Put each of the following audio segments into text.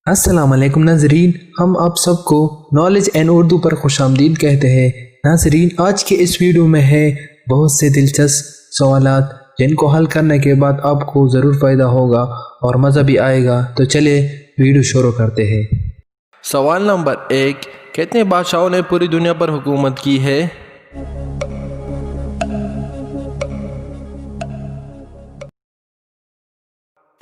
السلام علیکم ناظرین، ہم آپ سب کو نالج اینڈ اردو پر خوش آمدید کہتے ہیں۔ ناظرین، آج کے اس ویڈیو میں ہے بہت سے دلچسپ سوالات جن کو حل کرنے کے بعد آپ کو ضرور فائدہ ہوگا اور مزہ بھی آئے گا۔ تو چلے ویڈیو شروع کرتے ہیں۔ سوال نمبر 1، کتنے بادشاہوں نے پوری دنیا پر حکومت کی ہے؟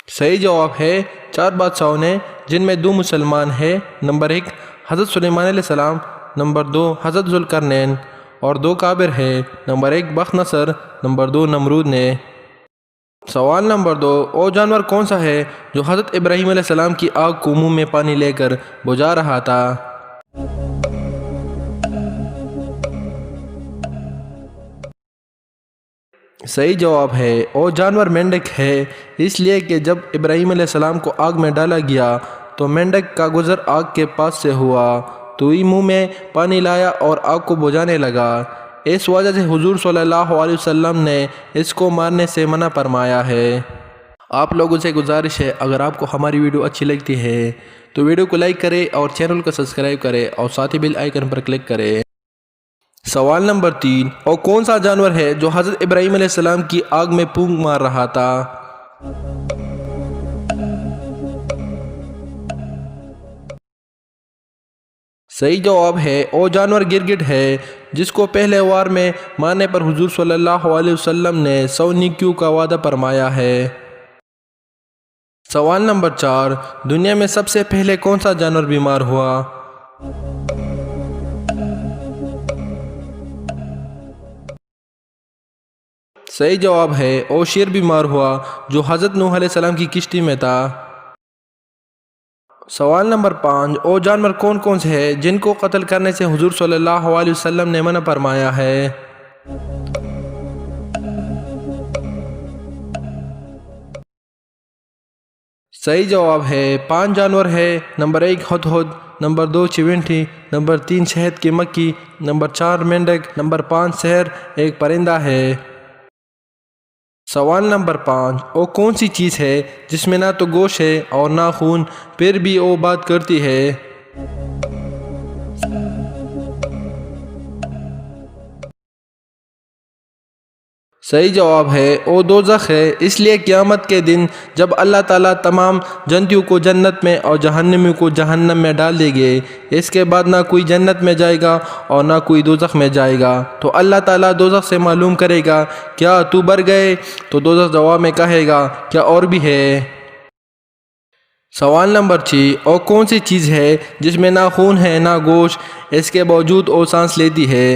صحیح جواب ہے 4 بادشاہوں نے، جن میں 2 مسلمان ہیں۔ نمبر 1 حضرت سلیمان علیہ السلام، نمبر 2 حضرت ذوالقرنین، اور 2 کابر ہیں۔ نمبر 1 بخت نصر، نمبر 2 نمرود نے۔ سوال نمبر 2، وہ جانور کون سا ہے جو حضرت ابراہیم علیہ السلام کی آگ کو منہ میں پانی لے کر بجھا رہا تھا؟ صحیح جواب ہے وہ جانور مینڈک ہے، اس لیے کہ جب ابراہیم علیہ السلام کو آگ میں ڈالا گیا تو مینڈک کا گزر آگ کے پاس سے ہوا تو یہ منہ میں پانی لایا اور آگ کو بجھانے لگا۔ اس وجہ سے حضور صلی اللہ علیہ وسلم نے اس کو مارنے سے منع فرمایا ہے۔ آپ لوگوں سے گزارش ہے، اگر آپ کو ہماری ویڈیو اچھی لگتی ہے تو ویڈیو کو لائک کریں اور چینل کو سبسکرائب کریں اور ساتھ ہی بیل آئیکن پر کلک کریں۔ سوال نمبر 3، اور کون سا جانور ہے جو حضرت ابراہیم علیہ السلام کی آگ میں پھونک مار رہا تھا؟ صحیح جواب ہے وہ جانور گرگٹ ہے، جس کو پہلے وار میں مارنے پر حضور صلی اللہ علیہ وسلم نے 100 نیکیوں کا وعدہ فرمایا ہے۔ سوال نمبر 4، دنیا میں سب سے پہلے کون سا جانور بیمار ہوا؟ صحیح جواب ہے وہ شیر بیمار ہوا جو حضرت نوح علیہ السلام کی کشتی میں تھا۔ سوال نمبر 5، وہ جانور کون کون سے ہیں جن کو قتل کرنے سے حضور صلی اللہ علیہ وسلم نے منع فرمایا ہے؟ صحیح جواب ہے 5 جانور ہے۔ نمبر 1 ہدہد، نمبر 2 چیونٹی، نمبر 3 شہد کی مکھی، نمبر 4 مینڈک، نمبر 5 سحر ایک پرندہ ہے۔ سوال نمبر 5، وہ کون سی چیز ہے جس میں نہ تو گوشت ہے اور نہ خون، پھر بھی وہ بات کرتی ہے؟ صحیح جواب ہے وہ دوزخ ہے، اس لیے قیامت کے دن جب اللہ تعالیٰ تمام جنتیوں کو جنت میں اور جہنمیوں کو جہنم میں ڈال دے گے، اس کے بعد نہ کوئی جنت میں جائے گا اور نہ کوئی دوزخ میں جائے گا، تو اللہ تعالیٰ دوزخ سے معلوم کرے گا کیا تو بر گئے؟ تو دوزخ جواب میں کہے گا کیا اور بھی ہے؟ سوال نمبر 6، اور کون سی چیز ہے جس میں نہ خون ہے نہ گوشت، اس کے باوجود وہ سانس لیتی ہے؟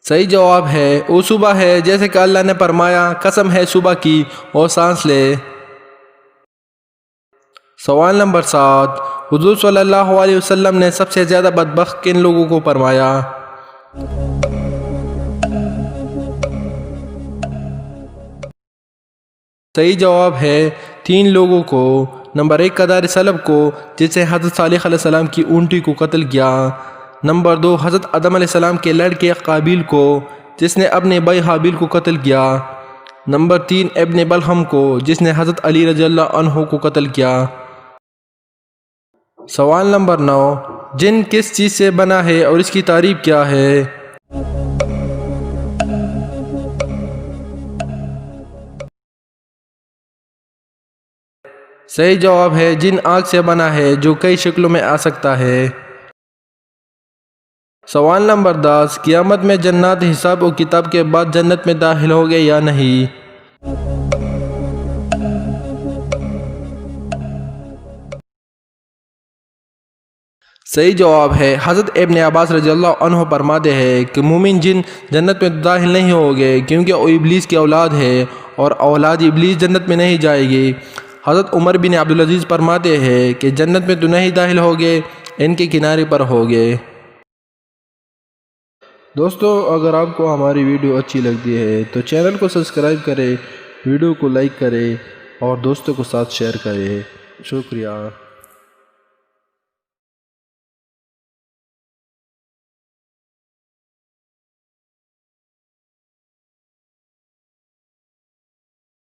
صحیح جواب ہے وہ صبح ہے، جیسے کہ اللہ نے فرمایا قسم ہے صبح کی اور سانس لے۔ سوال نمبر 7، حضور صلی اللہ علیہ وسلم نے سب سے زیادہ بدبخت کن لوگوں کو فرمایا؟ صحیح جواب ہے 3 لوگوں کو۔ نمبر 1 قدار سلب کو، جس سے حضرت صالح علیہ السلام کی اونٹی کو قتل کیا۔ نمبر 2 حضرت آدم علیہ السلام کے لڑکے قابیل کو، جس نے اپنے بھائی حابیل کو قتل کیا۔ نمبر 3 ابن بلہم کو، جس نے حضرت علی رضی اللہ عنہ کو قتل کیا۔ سوال نمبر 9، جن کس چیز سے بنا ہے اور اس کی تعریف کیا ہے؟ صحیح جواب ہے جن آگ سے بنا ہے، جو کئی شکلوں میں آ سکتا ہے۔ سوال نمبر 10، قیامت میں جنات حساب و کتاب کے بعد جنت میں داخل ہوگے یا نہیں؟ صحیح جواب ہے حضرت ابن عباس رضی اللہ عنہ فرماتے ہیں کہ مومن جن جنت میں داخل نہیں ہوگے، کیونکہ وہ ابلیس کی اولاد ہے اور اولاد ابلیس جنت میں نہیں جائے گی۔ حضرت عمر بن عبدالعزیز فرماتے ہیں کہ جنت میں تو نہیں داخل ہوگے، ان کے کنارے پر ہوگے۔ دوستو، اگر آپ کو ہماری ویڈیو اچھی لگتی ہے تو چینل کو سبسکرائب کریں، ویڈیو کو لائک کریں اور دوستوں کو ساتھ شیئر کریں۔ شکریہ۔